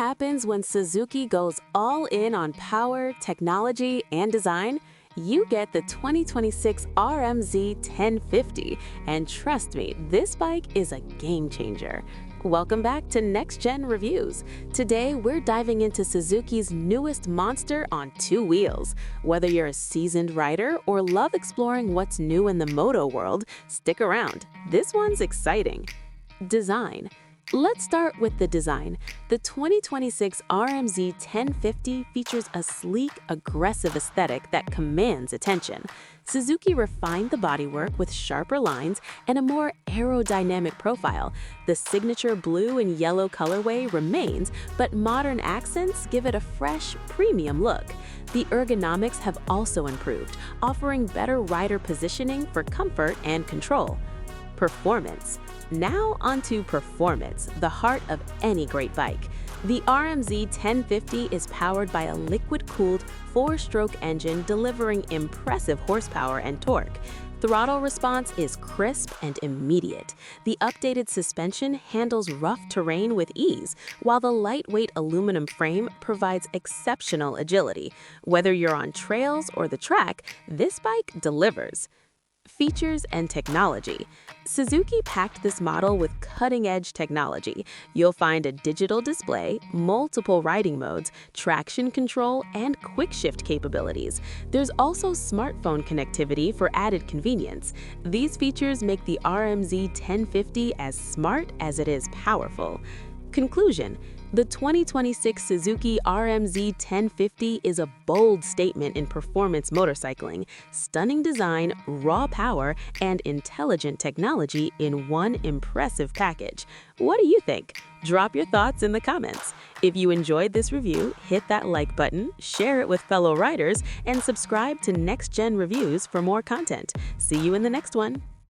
happens when Suzuki goes all in on power, technology, and design? You get the 2026 RM-Z1050, and trust me, this bike is a game changer. Welcome back to Next Gen Reviews. Today, we're diving into Suzuki's newest monster on two wheels. Whether you're a seasoned rider or love exploring what's new in the moto world, stick around. This one's exciting. Design. Let's start with the design. The 2026 RM-Z1050 features a sleek, aggressive aesthetic that commands attention. Suzuki refined the bodywork with sharper lines and a more aerodynamic profile. The signature blue and yellow colorway remains, but modern accents give it a fresh, premium look. The ergonomics have also improved, offering better rider positioning for comfort and control. Performance. Now onto performance, the heart of any great bike. The RM-Z1050 is powered by a liquid-cooled 4-stroke engine delivering impressive horsepower and torque. Throttle response is crisp and immediate. The updated suspension handles rough terrain with ease, while the lightweight aluminum frame provides exceptional agility. Whether you're on trails or the track, this bike delivers. Features and technology. Suzuki packed this model with cutting-edge technology. You'll find a digital display, multiple riding modes, traction control, and quick-shift capabilities. There's also smartphone connectivity for added convenience. These features make the RM-Z1050 as smart as it is powerful. Conclusion. The 2026 Suzuki RM-Z1050 is a bold statement in performance motorcycling, stunning design, raw power, and intelligent technology in one impressive package. What do you think? Drop your thoughts in the comments. If you enjoyed this review, hit that like button, share it with fellow riders, and subscribe to Next Gen Reviews for more content. See you in the next one.